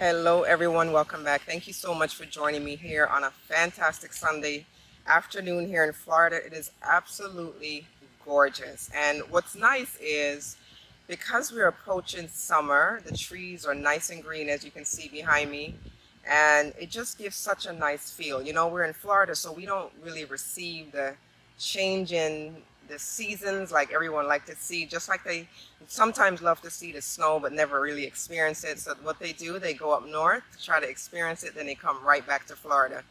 Hello, everyone. Welcome back. Thank you so much for joining me here on a fantastic Sunday afternoon here in Florida. It is absolutely gorgeous. And what's nice is because we're approaching summer, the trees are nice and green, as you can see behind me. And it just gives such a nice feel. You know, we're in Florida, so we don't really receive the change in the seasons like everyone like to see, just like they sometimes love to see the snow but never really experience it. So what they do, they go up north to try to experience it, then they come right back to Florida.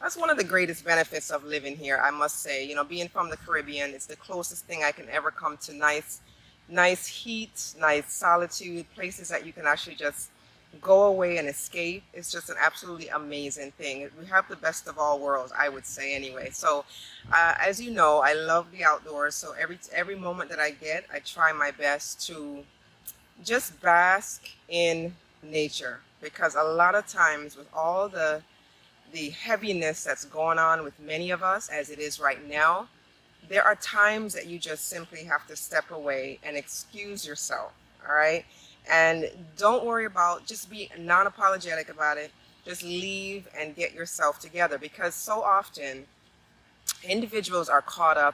That's one of the greatest benefits of living here, I must say. You know, being from the Caribbean, it's the closest thing I can ever come to nice heat, nice solitude, places that you can actually just go away and escape. It's just an absolutely amazing thing. We have the best of all worlds, I would say, anyway. So as you know, I love the outdoors. So every moment that I get, I try my best to just bask in nature, because a lot of times with all the heaviness that's going on with many of us as it is right now, there are times that you just simply have to step away and excuse yourself. All right. And don't worry about, just be non-apologetic about it. Just leave and get yourself together, because so often individuals are caught up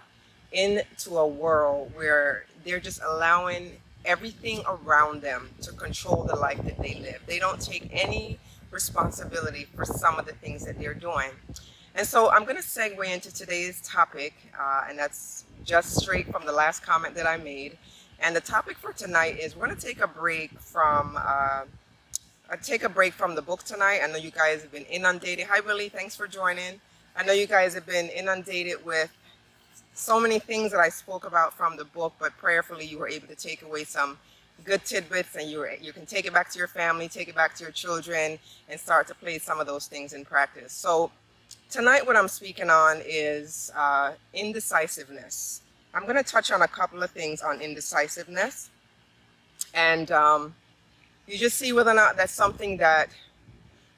into a world where they're just allowing everything around them to control the life that they live. They don't take any responsibility for some of the things that they're doing. And so I'm going to segue into today's topic, and that's just straight from the last comment that I made. And the topic for tonight is we're going to take a break from the book tonight. I know you guys have been inundated. Hi, Willie. Thanks for joining. I know you guys have been inundated with so many things that I spoke about from the book, but prayerfully you were able to take away some good tidbits, and you can take it back to your family, take it back to your children, and start to place some of those things in practice. So tonight what I'm speaking on is indecisiveness. I'm going to touch on a couple of things on indecisiveness, and you just see whether or not that's something that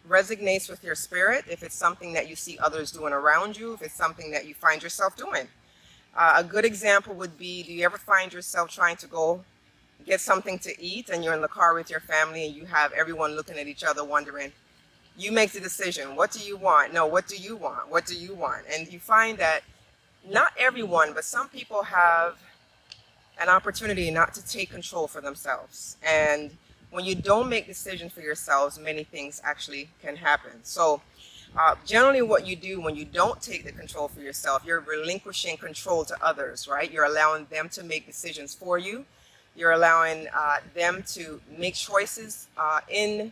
resonates with your spirit, if it's something that you see others doing around you, if it's something that you find yourself doing. A good example would be, do you ever find yourself trying to go get something to eat, and you're in the car with your family and you have everyone looking at each other wondering, you make the decision, what do you want? No, what do you want? What do you want? And you find that not everyone, but some people have an opportunity not to take control for themselves. And when you don't make decisions for yourselves, many things actually can happen. So generally what you do when you don't take the control for yourself, you're relinquishing control to others, right? You're allowing them to make decisions for you. You're allowing them to make choices in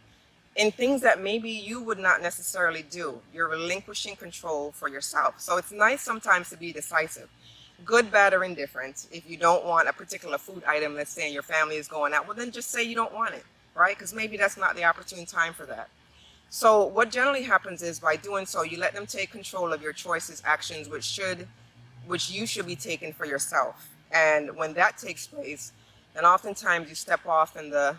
things that maybe you would not necessarily do. You're relinquishing control for yourself. So it's nice sometimes to be decisive, good, bad, or indifferent. If you don't want a particular food item, let's say, and your family is going out, well, then just say you don't want it, right? Because maybe that's not the opportune time for that. So what generally happens is, by doing so, you let them take control of your choices, actions, which you should be taking for yourself. And when that takes place, then oftentimes you step off in the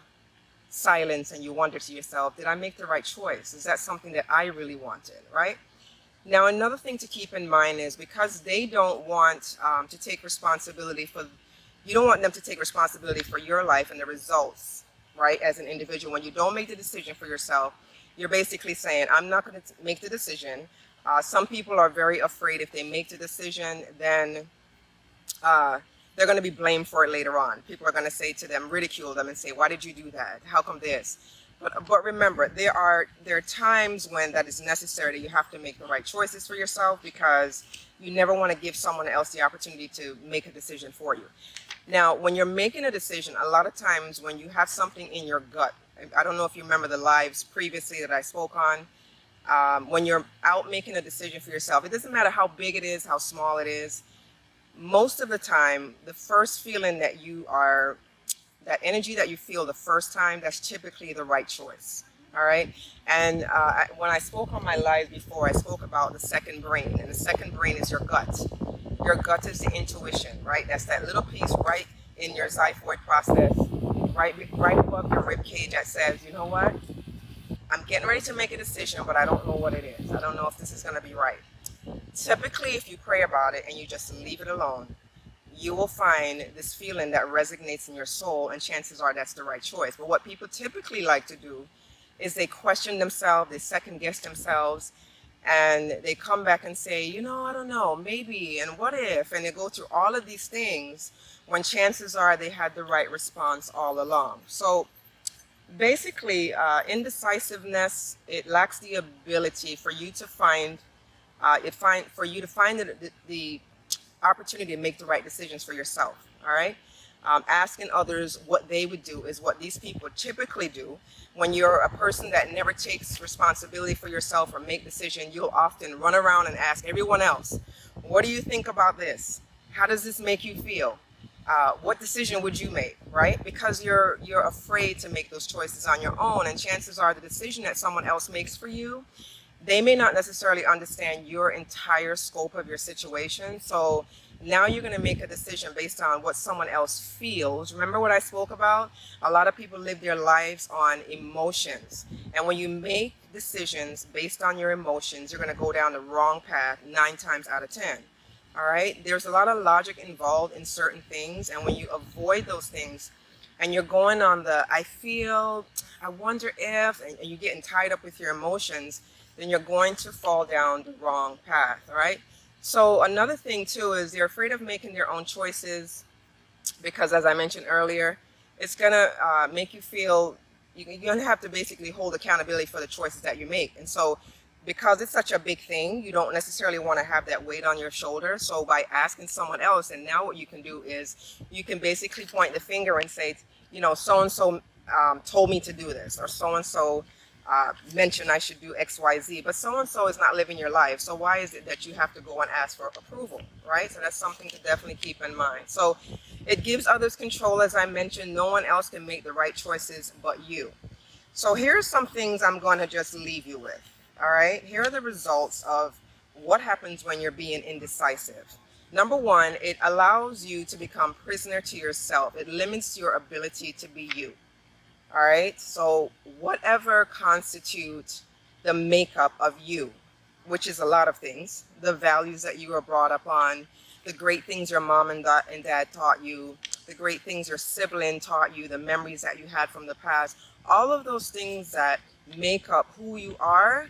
silence and you wonder to yourself, did I make the right choice? Is that something that I really wanted, right? Now, another thing to keep in mind is, because they don't want to take responsibility for, you don't want them to take responsibility for your life and the results, right? As an individual, when you don't make the decision for yourself, you're basically saying, I'm not going to make the decision. Some people are very afraid if they make the decision, then they're going to be blamed for it later on. People are going to say to them, ridicule them and say, why did you do that? How come this? But remember, there are times when that is necessary, that you have to make the right choices for yourself, because you never want to give someone else the opportunity to make a decision for you. Now, when you're making a decision, a lot of times when you have something in your gut, I don't know if you remember the lives previously that I spoke on, when you're out making a decision for yourself, it doesn't matter how big it is, how small it is. Most of the time, the first feeling that that energy that you feel the first time, that's typically the right choice. All right. And when I spoke on my live before, I spoke about the second brain, and the second brain is your gut. Your gut is the intuition, right? That's that little piece right in your xiphoid process, right above your rib cage, that says, you know what? I'm getting ready to make a decision, but I don't know what it is. I don't know if this is going to be right. Typically, if you pray about it and you just leave it alone, you will find this feeling that resonates in your soul, and chances are that's the right choice. But what people typically like to do is they question themselves, they second guess themselves, and they come back and say, you know, I don't know, maybe, and what if, and they go through all of these things when chances are they had the right response all along. So basically, indecisiveness, it lacks the ability for you to find, the opportunity to make the right decisions for yourself. All right. Asking others what they would do is what these people typically do. When you're a person that never takes responsibility for yourself or make decisions, you'll often run around and ask everyone else, what do you think about this? How does this make you feel? What decision would you make, right? Because you're afraid to make those choices on your own, and chances are the decision that someone else makes for you, they may not necessarily understand your entire scope of your situation. So now you're going to make a decision based on what someone else feels. Remember what I spoke about? A lot of people live their lives on emotions. And when you make decisions based on your emotions, you're going to go down the wrong path 9 times out of 10. All right? There's a lot of logic involved in certain things. And when you avoid those things and you're going on the I feel, I wonder if, and you're getting tied up with your emotions, then you're going to fall down the wrong path. All right? So another thing too is they're afraid of making their own choices because, as I mentioned earlier, it's gonna make you feel you're gonna have to basically hold accountability for the choices that you make. And so because it's such a big thing, you don't necessarily want to have that weight on your shoulder. So by asking someone else, and now what you can do is you can basically point the finger and say, you know, so and so told me to do this, or so and so mentioned I should do X, Y, Z, but so-and-so is not living your life. So why is it that you have to go and ask for approval, right? So that's something to definitely keep in mind. So it gives others control. As I mentioned, no one else can make the right choices but you. So here's some things I'm going to just leave you with, all right? Here are the results of what happens when you're being indecisive. Number one, it allows you to become prisoner to yourself. It limits your ability to be you. All right, so whatever constitutes the makeup of you, which is a lot of things, the values that you were brought up on, the great things your mom and dad taught you, the great things your sibling taught you, the memories that you had from the past, all of those things that make up who you are,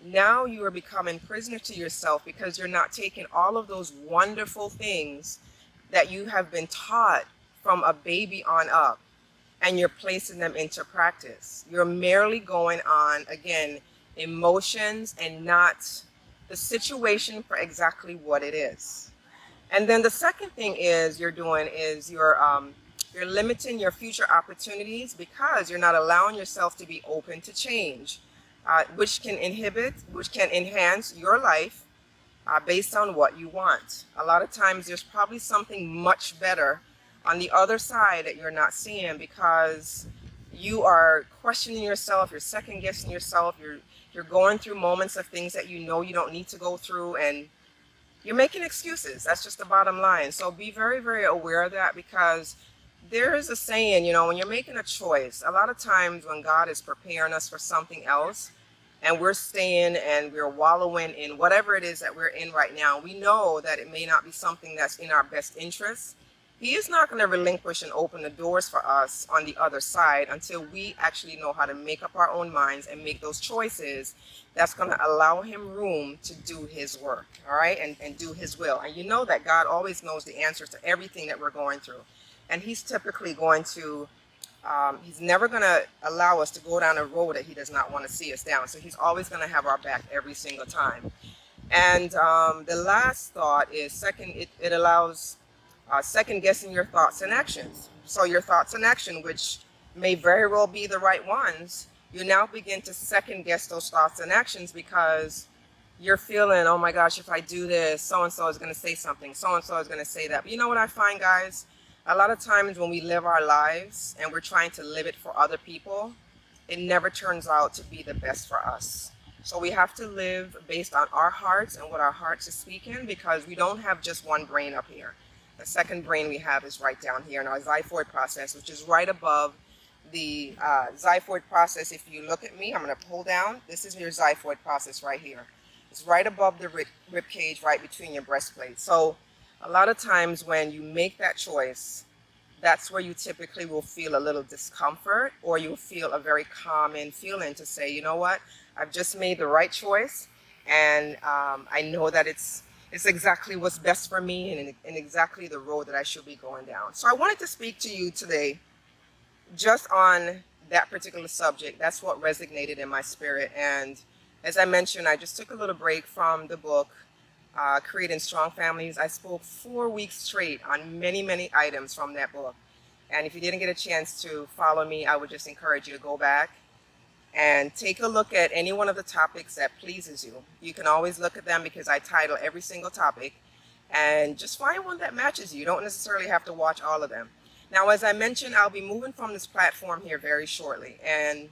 now you are becoming prisoner to yourself because you're not taking all of those wonderful things that you have been taught from a baby on up, and you're placing them into practice. You're merely going on, again, emotions and not the situation for exactly what it is. And then the second thing is you're limiting your future opportunities because you're not allowing yourself to be open to change, which can enhance your life based on what you want. A lot of times there's probably something much better on the other side that you're not seeing because you are questioning yourself, you're second guessing yourself, you're going through moments of things that you know you don't need to go through, and you're making excuses. That's just the bottom line. So be very, very aware of that, because there is a saying, you know, when you're making a choice, a lot of times when God is preparing us for something else and we're staying and we're wallowing in whatever it is that we're in right now, we know that it may not be something that's in our best interest. He is not going to relinquish and open the doors for us on the other side until we actually know how to make up our own minds and make those choices that's going to allow him room to do his work, all right, and do his will. And you know that God always knows the answers to everything that we're going through. And he's typically going to, he's never going to allow us to go down a road that he does not want to see us down. So he's always going to have our back every single time. And the last thought is it allows second guessing your thoughts and actions. So your thoughts and action, which may very well be the right ones, you now begin to second guess those thoughts and actions because you're feeling, oh my gosh, if I do this, so-and-so is going to say something, so-and-so is going to say that. But you know what I find, guys? A lot of times when we live our lives and we're trying to live it for other people, it never turns out to be the best for us. So we have to live based on our hearts and what our hearts are speaking, because we don't have just one brain up here. The second brain we have is right down here in our xiphoid process, which is right above the xiphoid process. If you look at me, I'm going to pull down. This is your xiphoid process right here. It's right above the rib cage, right between your breastplates. So a lot of times when you make that choice, that's where you typically will feel a little discomfort, or you'll feel a very calming feeling to say, you know what, I've just made the right choice, and I know that it's exactly what's best for me, and exactly the road that I should be going down. So I wanted to speak to you today just on that particular subject. That's what resonated in my spirit. And as I mentioned, I just took a little break from the book, Creating Strong Families. I spoke 4 weeks straight on many, many items from that book. And if you didn't get a chance to follow me, I would just encourage you to go back and take a look at any one of the topics that pleases you. You can always look at them because I title every single topic, and just find one that matches you. You don't necessarily have to watch all of them. Now, as I mentioned, I'll be moving from this platform here very shortly, and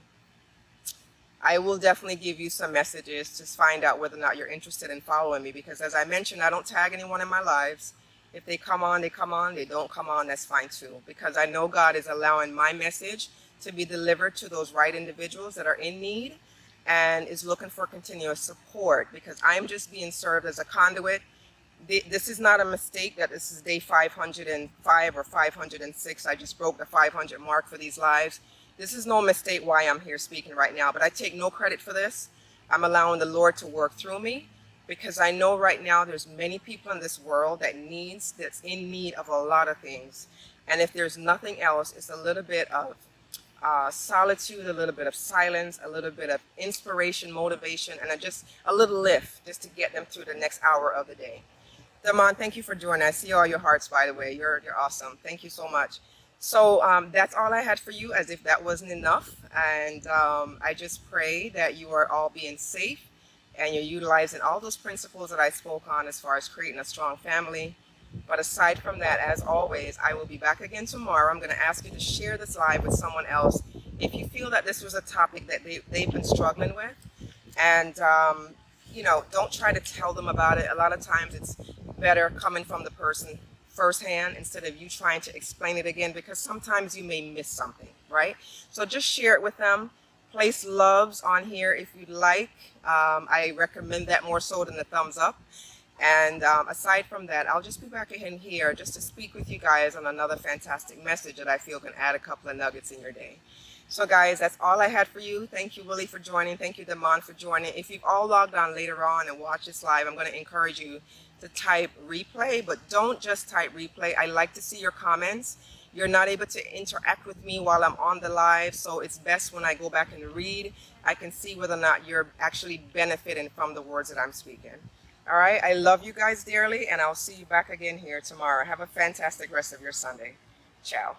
I will definitely give you some messages to find out whether or not you're interested in following me, because as I mentioned, I don't tag anyone in my lives. If they come on, they come on. They don't come on, that's fine too, because I know God is allowing my message to be delivered to those right individuals that are in need and is looking for continuous support, because I'm just being served as a conduit. This is not a mistake that this is day 505 or 506. I just broke the 500 mark for these lives. This is no mistake why I'm here speaking right now, but I take no credit for this. I'm allowing the Lord to work through me, because I know right now there's many people in this world that's in need of a lot of things. And if there's nothing else, it's a little bit of solitude, a little bit of silence, a little bit of inspiration, motivation, and just a little lift just to get them through the next hour of the day. Damon, thank you for joining. I see all your hearts, by the way. You're awesome. Thank you so much. So that's all I had for you, as if that wasn't enough. And I just pray that you are all being safe and you're utilizing all those principles that I spoke on as far as creating a strong family. But aside from that, as always, I will be back again tomorrow. I'm going to ask you to share this live with someone else if you feel that this was a topic that they've been struggling with. And, you know, don't try to tell them about it. A lot of times it's better coming from the person firsthand instead of you trying to explain it again, because sometimes you may miss something, right? So just share it with them. Place loves on here if you'd like. I recommend that more so than the thumbs up. And aside from that, I'll just be back again here just to speak with you guys on another fantastic message that I feel can add a couple of nuggets in your day. So guys, that's all I had for you. Thank you, Willie, for joining. Thank you, Damon, for joining. If you've all logged on later on and watched this live, I'm going to encourage you to type replay, but don't just type replay. I like to see your comments. You're not able to interact with me while I'm on the live, so it's best when I go back and read. I can see whether or not you're actually benefiting from the words that I'm speaking. All right, I love you guys dearly, and I'll see you back again here tomorrow. Have a fantastic rest of your Sunday. Ciao.